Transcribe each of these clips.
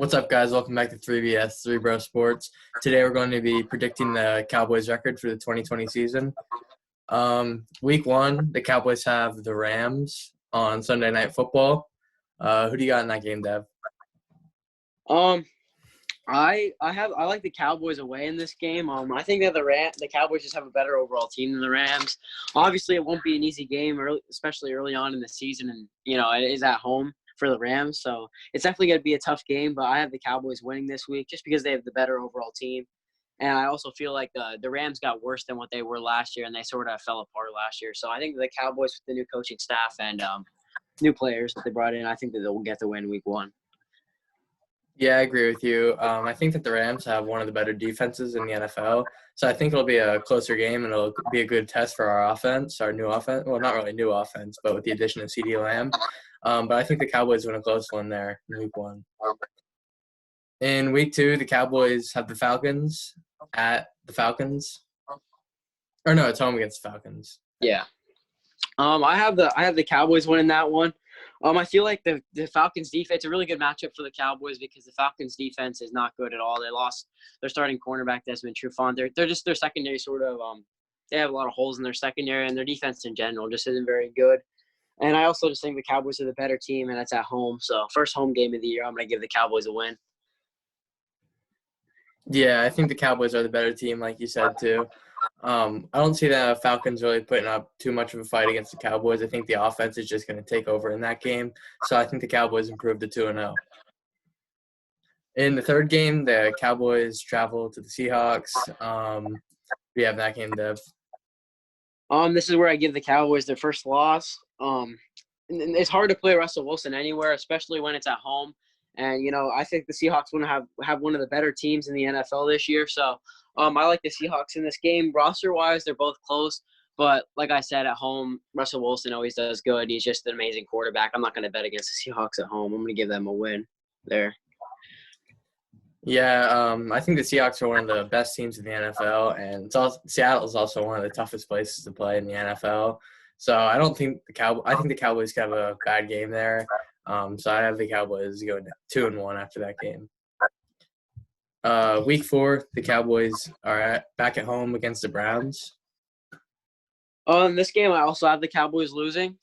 What's up, guys? Welcome back to 3BS, 3 Bro Sports. Today we're going to be predicting the Cowboys record for the 2020 season. Week 1, the Cowboys have the Rams on Sunday Night Football. Who do you got in that game, Dev? Um, I like the Cowboys away in this game. I think that the Cowboys just have a better overall team than the Rams. Obviously, it won't be an easy game, especially early on in the season, and it is at home for the Rams, so it's definitely going to be a tough game. But I have the Cowboys winning this week just because they have the better overall team, and I also feel like the Rams got worse than what they were last year, and they sort of fell apart last year. So I think the Cowboys with the new coaching staff and new players that they brought in, I think that they'll get the win week 1. Yeah, I agree with you. I think that the Rams have one of the better defenses in the NFL, so I think it'll be a closer game, and it'll be a good test for our offense, our new offense. Well, not really new offense, but with the addition of CeeDee Lamb. But I think the Cowboys win a close one there in week 1. In week 2, the Cowboys have the Falcons at the Falcons. Or no, it's home against the Falcons. Yeah. I have the Cowboys winning that one. I feel like the Falcons defense, it's a really good matchup for the Cowboys because the Falcons defense is not good at all. They lost their starting cornerback Desmond Trufant. They're just their secondary sort of they have a lot of holes in their secondary, and their defense in general just isn't very good. And I also just think the Cowboys are the better team, and it's at home. So first home game of the year, I'm going to give the Cowboys a win. Yeah, I think the Cowboys are the better team, like you said, too. I don't see the Falcons really putting up too much of a fight against the Cowboys. I think the offense is just going to take over in that game. So I think the Cowboys improve to 2-0. In the third game, the Cowboys travel to the Seahawks. We have that game, Dev. This is where I give the Cowboys their first loss. And it's hard to play Russell Wilson anywhere, especially when it's at home. And, I think the Seahawks want to have one of the better teams in the NFL this year. So I like the Seahawks in this game. Roster-wise, they're both close. But like I said, at home, Russell Wilson always does good. He's just an amazing quarterback. I'm not going to bet against the Seahawks at home. I'm going to give them a win there. Yeah, I think the Seahawks are one of the best teams in the NFL, and Seattle is also one of the toughest places to play in the NFL. So I think the Cowboys could have a bad game there. So I have the Cowboys going 2-1 after that game. Week 4, the Cowboys are back at home against the Browns. In this game, I also have the Cowboys losing.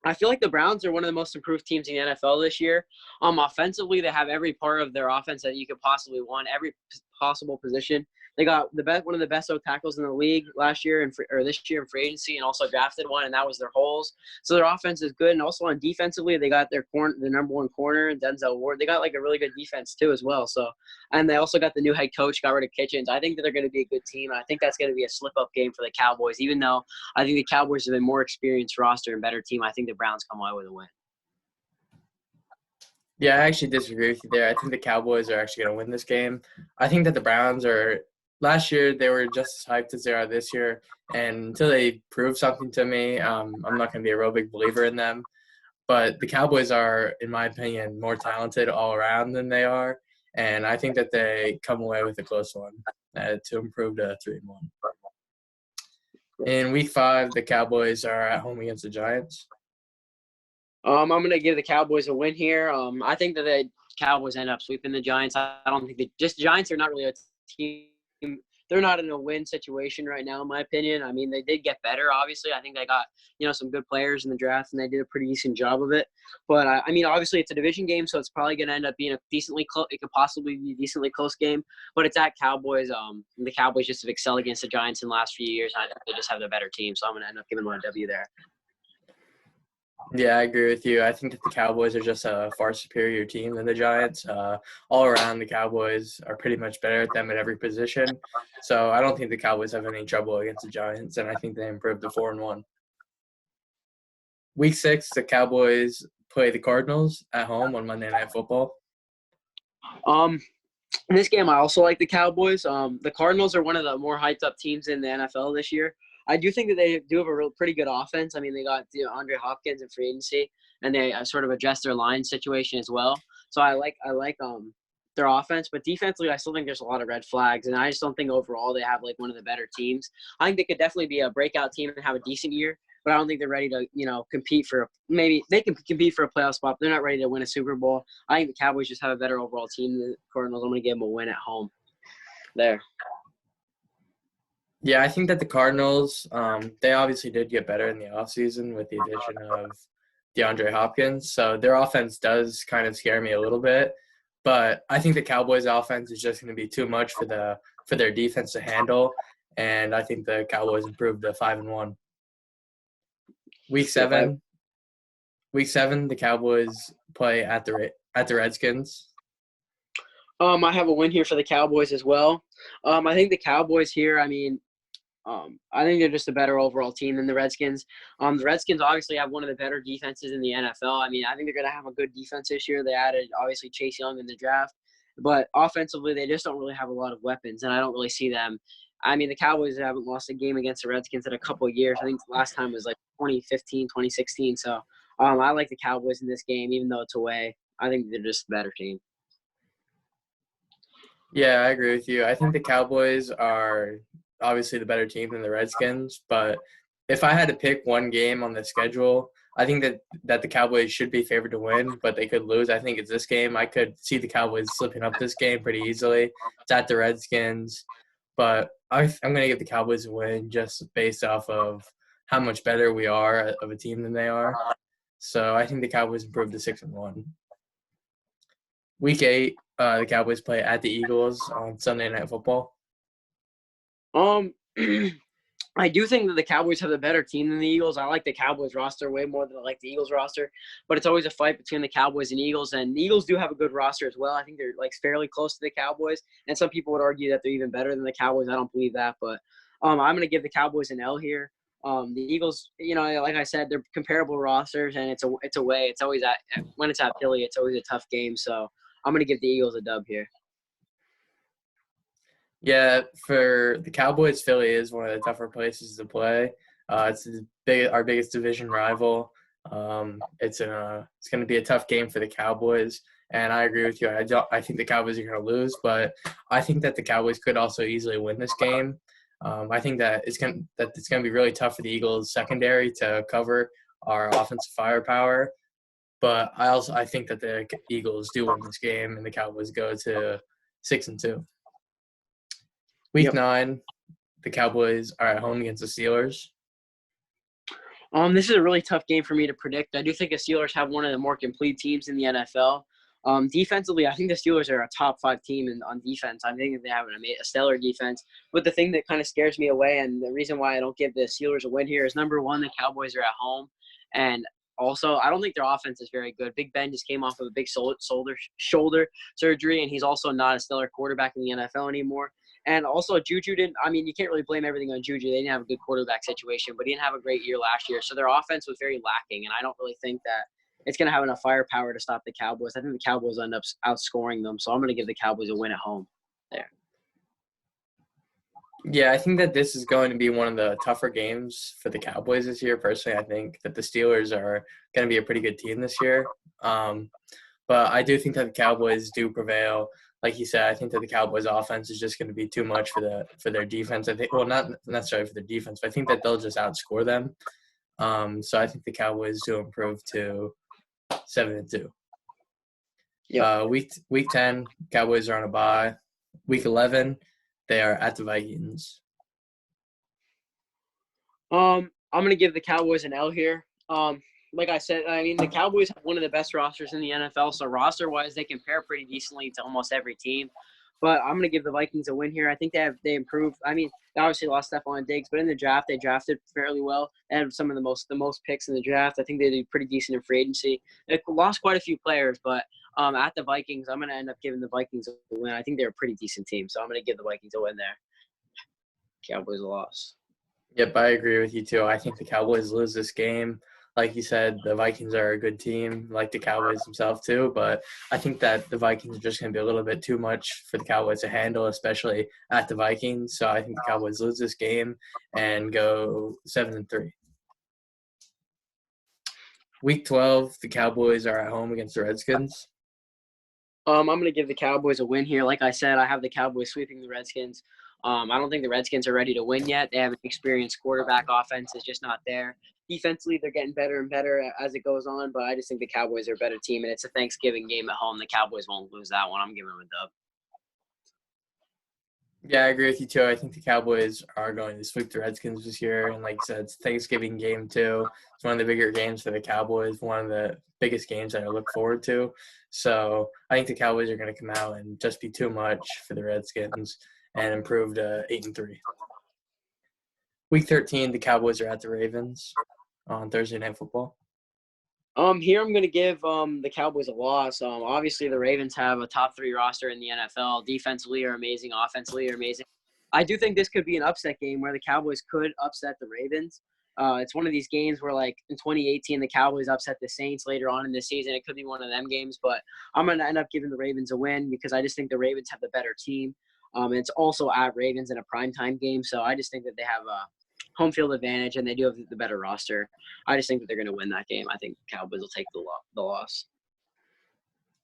I feel like the Browns are one of the most improved teams in the NFL this year. Offensively, they have every part of their offense that you could possibly want, every possible position. They got one of the best tackles in the league last year or this year in free agency, and also drafted one, and that was their holes. So their offense is good, and also on defensively, they got the number 1 corner, Denzel Ward. They got like a really good defense too as well. So, and they also got the new head coach, got rid of Kitchens. I think that they're going to be a good team. And I think that's going to be a slip-up game for the Cowboys. Even though I think the Cowboys have a more experienced roster and better team, I think the Browns come away with a win. Yeah, I actually disagree with you there. I think the Cowboys are actually going to win this game. I think that the Browns are – last year, they were just as hyped as they are this year. And until they prove something to me, I'm not going to be a real big believer in them. But the Cowboys are, in my opinion, more talented all around than they are. And I think that they come away with a close one to improve to 3-1. In week 5, the Cowboys are at home against the Giants. I'm going to give the Cowboys a win here. I think that the Cowboys end up sweeping the Giants. I don't think the Giants are not really a team. They're not in a win situation right now, in my opinion. I mean, they did get better, obviously. I think they got, some good players in the draft, and they did a pretty decent job of it. But, I mean, obviously it's a division game, so it's probably going to end up being a decently close – it could possibly be a decently close game. But it's at Cowboys. The Cowboys just have excelled against the Giants in the last few years. And I think they just have the better team, so I'm going to end up giving them a W there. Yeah, I agree with you. I think that the Cowboys are just a far superior team than the Giants. All around, the Cowboys are pretty much better at them at every position. So I don't think the Cowboys have any trouble against the Giants, and I think they improved to 4-1. Week 6, the Cowboys play the Cardinals at home on Monday Night Football. In this game, I also like the Cowboys. The Cardinals are one of the more hyped-up teams in the NFL this year. I do think that they do have a pretty good offense. I mean, they got Andre Hopkins in free agency, and they sort of addressed their line situation as well. So I like their offense, but defensively, I still think there's a lot of red flags, and I just don't think overall they have like one of the better teams. I think they could definitely be a breakout team and have a decent year, but I don't think they're ready to, compete for – maybe they can compete for a playoff spot, but they're not ready to win a Super Bowl. I think the Cowboys just have a better overall team than the Cardinals. I'm going to give them a win at home there. Yeah, I think that the Cardinals, they obviously did get better in the offseason with the addition of DeAndre Hopkins. So their offense does kind of scare me a little bit. But I think the Cowboys' offense is just going to be too much for their defense to handle. And I think the Cowboys improved to 5-1. Week Yep, seven, the Cowboys play at the Redskins. I have a win here for the Cowboys as well. I think the Cowboys here, I think they're just a better overall team than the Redskins. The Redskins obviously have one of the better defenses in the NFL. I think they're going to have a good defense this year. They added, obviously, Chase Young in the draft. But offensively, they just don't really have a lot of weapons, and I don't really see them. The Cowboys haven't lost a game against the Redskins in a couple of years. I think the last time was like 2015, 2016. So I like the Cowboys in this game, even though it's away. I think they're just a better team. Yeah, I agree with you. I think the Cowboys are obviously the better team than the Redskins, but if I had to pick one game on the schedule, I think that the Cowboys should be favored to win, but they could lose. I think it's this game. I could see the Cowboys slipping up this game pretty easily. It's at the Redskins, but I'm going to give the Cowboys a win just based off of how much better we are of a team than they are. So I think the Cowboys improved to 6-1. Week 8, the Cowboys play at the Eagles on Sunday Night Football. I do think that the Cowboys have a better team than the Eagles. I like the Cowboys roster way more than I like the Eagles roster, but it's always a fight between the Cowboys and Eagles, and the Eagles do have a good roster as well. I think they're fairly close to the Cowboys, and some people would argue that they're even better than the Cowboys. I don't believe that, but I'm going to give the Cowboys an L here. The Eagles, like I said, they're comparable rosters, and it's away. It's always when it's at Philly, it's always a tough game. So I'm going to give the Eagles a dub here. Yeah, for the Cowboys, Philly is one of the tougher places to play. It's our biggest division rival. It's going to be a tough game for the Cowboys, and I agree with you. I think the Cowboys are going to lose, but I think that the Cowboys could also easily win this game. I think that it's going to be really tough for the Eagles secondary to cover our offensive firepower. But I think that the Eagles do win this game, and the Cowboys go to 6-2. Week 9, the Cowboys are at home against the Steelers. This is a really tough game for me to predict. I do think the Steelers have one of the more complete teams in the NFL. Defensively, I think the Steelers are a top 5 team on defense. I think they have a stellar defense. But the thing that kind of scares me away, and the reason why I don't give the Steelers a win here is, number one, the Cowboys are at home. And also, I don't think their offense is very good. Big Ben just came off of a big shoulder surgery, and he's also not a stellar quarterback in the NFL anymore. And also, Juju didn't – you can't really blame everything on Juju. They didn't have a good quarterback situation, but he didn't have a great year last year. So their offense was very lacking, and I don't really think that it's going to have enough firepower to stop the Cowboys. I think the Cowboys end up outscoring them, so I'm going to give the Cowboys a win at home there. Yeah, I think that this is going to be one of the tougher games for the Cowboys this year. Personally, I think that the Steelers are going to be a pretty good team this year. But I do think that the Cowboys do prevail. Like you said, I think that the Cowboys' offense is just going to be too much for their defense. I think, well, not necessarily for their defense, but I think that they'll just outscore them. So I think the Cowboys do improve to 7-2. Yeah. Week 10, Cowboys are on a bye. Week 11, they are at the Vikings. I'm going to give the Cowboys an L here. Like I said, the Cowboys have one of the best rosters in the NFL, so roster-wise, they compare pretty decently to almost every team. But I'm going to give the Vikings a win here. I think they improved. They obviously lost Stephon Diggs, but in the draft, they drafted fairly well. They had some of the most picks in the draft. I think they did pretty decent in free agency. They lost quite a few players, but at the Vikings, I'm going to end up giving the Vikings a win. I think they're a pretty decent team, so I'm going to give the Vikings a win there. Cowboys a loss. Yep, I agree with you too. I think the Cowboys lose this game. Like you said, the Vikings are a good team, like the Cowboys themselves too. But I think that the Vikings are just going to be a little bit too much for the Cowboys to handle, especially at the Vikings. So I think the Cowboys lose this game and go 7-3. Week 12, the Cowboys are at home against the Redskins. I'm going to give the Cowboys a win here. Like I said, I have the Cowboys sweeping the Redskins. I don't think the Redskins are ready to win yet. They have an experienced quarterback. Offense is just not there. defensively they're getting better and better as it goes on. But I just think the Cowboys are a better team, and it's a Thanksgiving game at home. The Cowboys won't lose that one. I'm giving them a dub. Yeah, I agree with you too. I think the Cowboys are going to sweep the Redskins this year, and like I said, it's Thanksgiving game too. It's one of the bigger games for the Cowboys, one of the biggest games that I look forward to. So I think the Cowboys are going to come out and just be too much for the Redskins and improve to 8-3. Week 13, the Cowboys are at the Ravens on Thursday Night Football. Here I'm going to give the Cowboys a loss. Obviously the Ravens have a top 3 roster in the NFL. Defensively are amazing, offensively are amazing. I do think this could be an upset game where the Cowboys could upset the Ravens. It's one of these games where, like, in 2018, the Cowboys upset the Saints later on in the season. It could be one of them games, but I'm going to end up giving the Ravens a win because I just think the Ravens have the better team. And it's also at Ravens in a primetime game, so I just think that they have a home field advantage, and they do have the better roster. I just think that they're going to win that game. I think Cowboys will take the loss.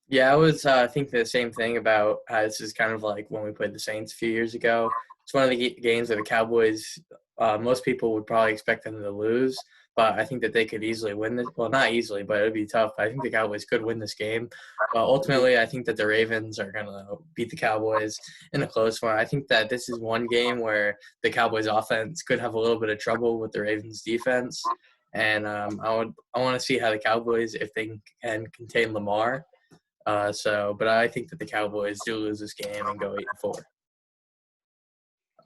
Yeah, I was thinking the same thing about how this is kind of like when we played the Saints a few years ago. It's one of the games that the Cowboys, most people would probably expect them to lose, but I think that they could easily win this. Well, not easily, but it would be tough. I think the Cowboys could win this game. Ultimately, I think that the Ravens are going to beat the Cowboys in a close one. I think that this is one game where the Cowboys offense could have a little bit of trouble with the Ravens defense. And I want to see how the Cowboys, if they can contain Lamar. But I think that the Cowboys do lose this game and go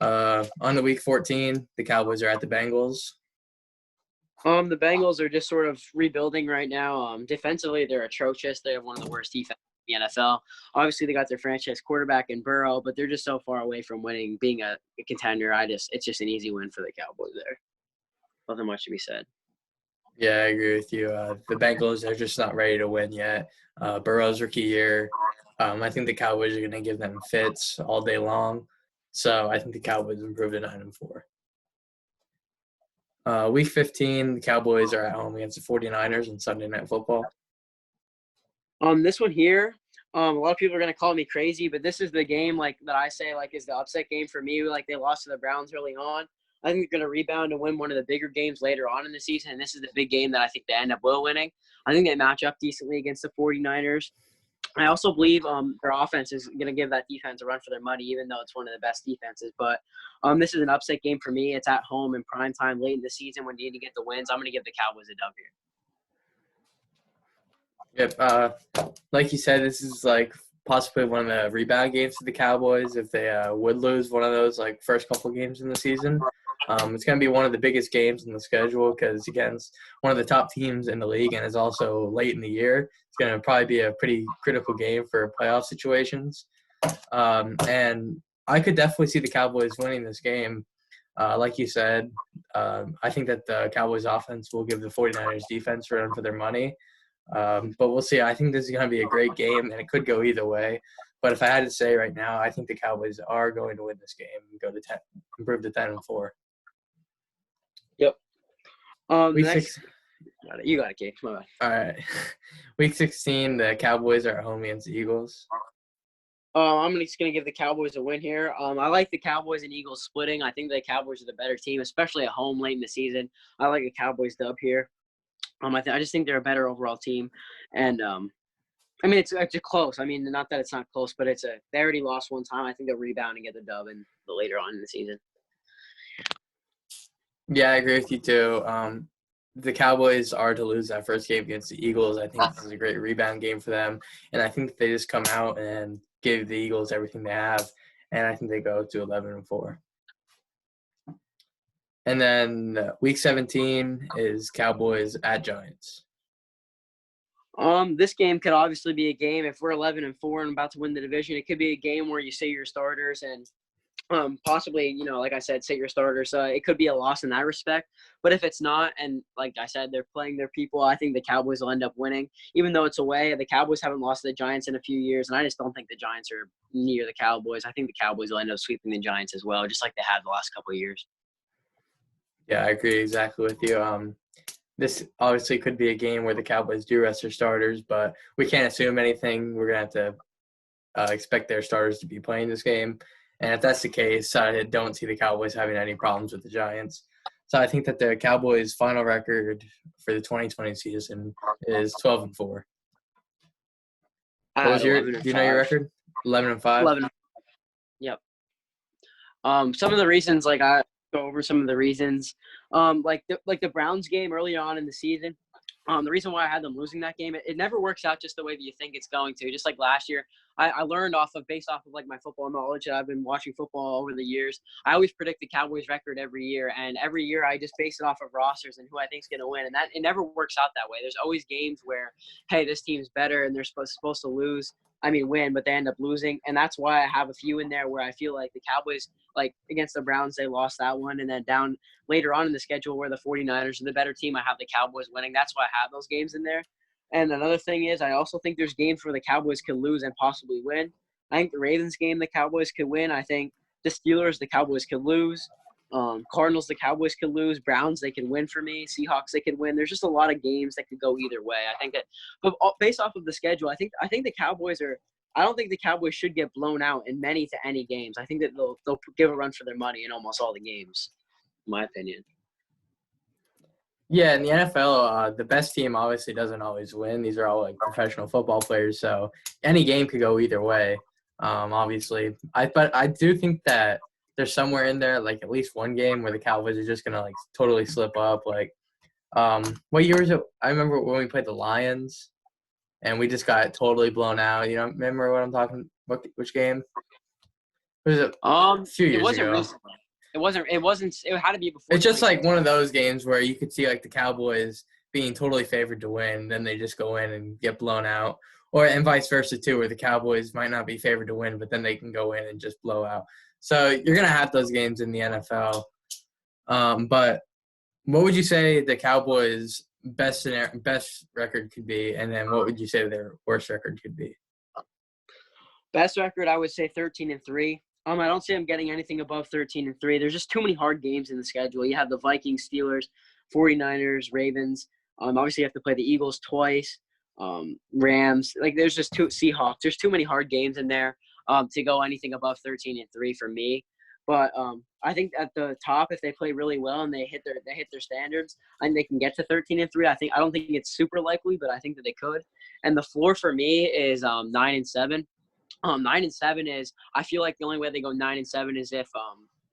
8-4. On the week 14, the Cowboys are at the Bengals. The Bengals are just sort of rebuilding right now. Defensively, they're atrocious. They have one of the worst defenses in the NFL. Obviously, they got their franchise quarterback in Burrow, but they're just so far away from winning, being a contender. It's just an easy win for the Cowboys there. Nothing much to be said. Yeah, I agree with you. The Bengals are just not ready to win yet. Burrow's rookie year. I think the Cowboys are going to give them fits all day long. So I think the Cowboys improve to 9-4. Week 15, the Cowboys are at home against the 49ers on Sunday Night Football. This one here, a lot of people are going to call me crazy, but this is the game like that I say like is the upset game for me. Like they lost to the Browns early on. I think they're going to rebound and win one of the bigger games later on in the season, and this is the big game that I think they end up winning. I think they match up decently against the 49ers. I also believe their offense is going to give that defense a run for their money, even though it's one of the best defenses. But this is an upset game for me. It's at home in prime time late in the season when you need to get the wins. I'm going to give the Cowboys a dub here. Yep. Like you said, this is like possibly one of the rebound games for the Cowboys if they would lose one of those like first couple games in the season. It's going to be one of the biggest games in the schedule because against one of the top teams in the league, and it's also late in the year. It's going to probably be a pretty critical game for playoff situations. And I could definitely see the Cowboys winning this game. Like you said, I think that the Cowboys offense will give the 49ers defense a run for their money. But we'll see. I think this is going to be a great game, and it could go either way. But if I had to say right now, I think the Cowboys are going to win this game and go to 10, improve to 10-4. Yep. Week 6. You got it, Kate. My bad. All right. Week 16, the Cowboys are at home against the Eagles. I'm just going to give the Cowboys a win here. I like the Cowboys and Eagles splitting. I think the Cowboys are the better team, especially at home late in the season. I like the Cowboys dub here. I just think they're a better overall team. And, I mean, it's close. I mean, not that it's not close, but they already lost one time. I think they'll rebound and get the dub later on in the season. Yeah, I agree with you too. The Cowboys are to lose that first game against the Eagles. I think this is a great rebound game for them. And I think they just come out and give the Eagles everything they have. And I think they go to 11-4. And then week 17 is Cowboys at Giants. This game could obviously be a game. If we're 11-4 and about to win the division, it could be a game where you say your starters and possibly, like I said, sit your starters. It could be a loss in that respect. But if it's not, and like I said, they're playing their people, I think the Cowboys will end up winning. Even though it's away, the Cowboys haven't lost to the Giants in a few years, and I just don't think the Giants are near the Cowboys. I think the Cowboys will end up sweeping the Giants as well, just like they had the last couple of years. Yeah, I agree exactly with you. This obviously could be a game where the Cowboys do rest their starters, but we can't assume anything. We're going to have to expect their starters to be playing this game. And if that's the case, I don't see the Cowboys having any problems with the Giants. So I think that the Cowboys' final record for the 2020 season is 12-4. I What had was your? 11 Do and you know your 5. record? 11-5. 11. Yep. Some of the reasons, like I go over some of the reasons, like the Browns game earlier on in the season. The reason why I had them losing that game, it never works out just the way that you think it's going to. Just like last year, I learned based off of like my football knowledge that I've been watching football over the years. I always predict the Cowboys record every year, and every year I just base it off of rosters and who I think is going to win. And that it never works out that way. There's always games where, hey, this team's better and they're supposed to lose. I mean, win, but they end up losing, and that's why I have a few in there where I feel like the Cowboys, like against the Browns, they lost that one, and then down later on in the schedule where the 49ers are the better team, I have the Cowboys winning. That's why I have those games in there. And another thing is I also think there's games where the Cowboys could lose and possibly win. I think the Ravens game the Cowboys could win. I think the Steelers the Cowboys could lose. Cardinals the Cowboys could lose. Browns they could win for me. Seahawks they could win. There's just a lot of games that could go either way. I think that, but based off of the schedule, I think the Cowboys are. I don't think the Cowboys should get blown out in many to any games. I think that they'll give a run for their money in almost all the games, in my opinion. Yeah, in the NFL, the best team obviously doesn't always win. These are all like professional football players, so any game could go either way. Obviously, but I do think that there's somewhere in there, like at least one game where the Cowboys are just gonna like totally slip up. Like, what year was it? I remember when we played the Lions, and we just got totally blown out. You know, remember what I'm talking? Which game? It was a few It years wasn't ago. recently. It wasn't. It wasn't. It had to be before. It's just like 2020. one of those games where you could see like the Cowboys being totally favored to win, then they just go in and get blown out, and vice versa too, where the Cowboys might not be favored to win, but then they can go in and just blow out. So you're gonna have those games in the NFL. But what would you say the Cowboys' best record could be, and then what would you say their worst record could be? Best record, I would say 13-3. I don't see them getting anything above 13-3. There's just too many hard games in the schedule. You have the Vikings, Steelers, 49ers, Ravens. Obviously, you have to play the Eagles twice, Rams. Like, there's just Seahawks. There's too many hard games in there to go anything above 13-3 for me. But I think at the top, if they play really well and they hit their standards, and they can get to 13-3. I don't think it's super likely, but I think that they could. And the floor for me is 9-7. 9-7 is, I feel like the only way they go 9-7 is if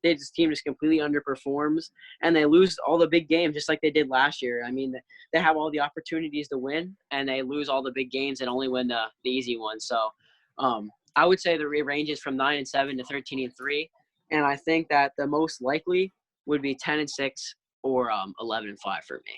this team just completely underperforms and they lose all the big games just like they did last year. I mean, they have all the opportunities to win and they lose all the big games and only win the easy ones. So I would say the range is from 9-7 to 13-3, and I think that the most likely would be 10-6 or 11-5 for me.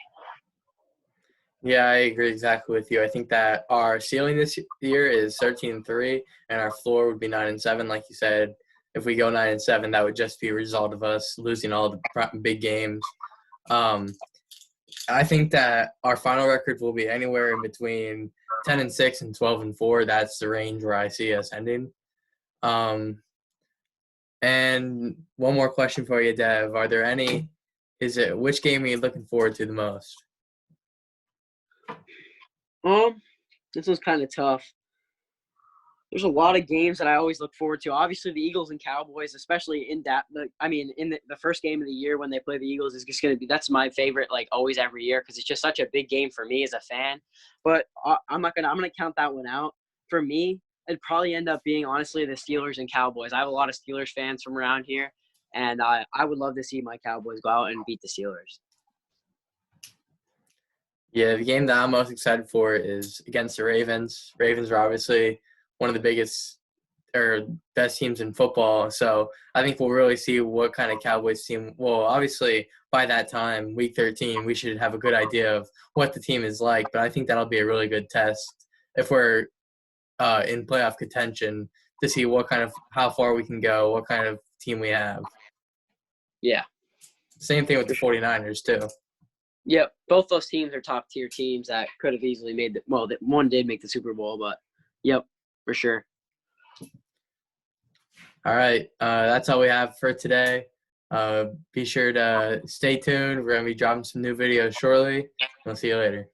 Yeah, I agree exactly with you. I think that our ceiling this year is 13-3, and our floor would be 9-7. Like you said, if we go 9-7, that would just be a result of us losing all the big games. I think that our final record will be anywhere in between 10-6 and 12-4. That's the range where I see us ending. And one more question for you, Dev. Are there any? Which game are you looking forward to the most? This was kind of tough. There's a lot of games that I always look forward to. Obviously, the Eagles and Cowboys, especially in the first game of the year when they play the Eagles, is just going to be, that's my favorite, like always every year, because it's just such a big game for me as a fan. But I'm gonna count that one out. For me, it'd probably end up being, honestly, the Steelers and Cowboys. I have a lot of Steelers fans from around here, and I would love to see my Cowboys go out and beat the Steelers. Yeah, the game that I'm most excited for is against the Ravens. Ravens are obviously one of the biggest or best teams in football. So I think we'll really see what kind of Cowboys team. Well, obviously, by that time, week 13, we should have a good idea of what the team is like. But I think that'll be a really good test if we're in playoff contention to see how far we can go, what kind of team we have. Yeah. Same thing with the 49ers, too. Yep, both those teams are top-tier teams that could have easily made – one did make the Super Bowl, but, yep, for sure. All right, that's all we have for today. Be sure to stay tuned. We're going to be dropping some new videos shortly. We'll see you later.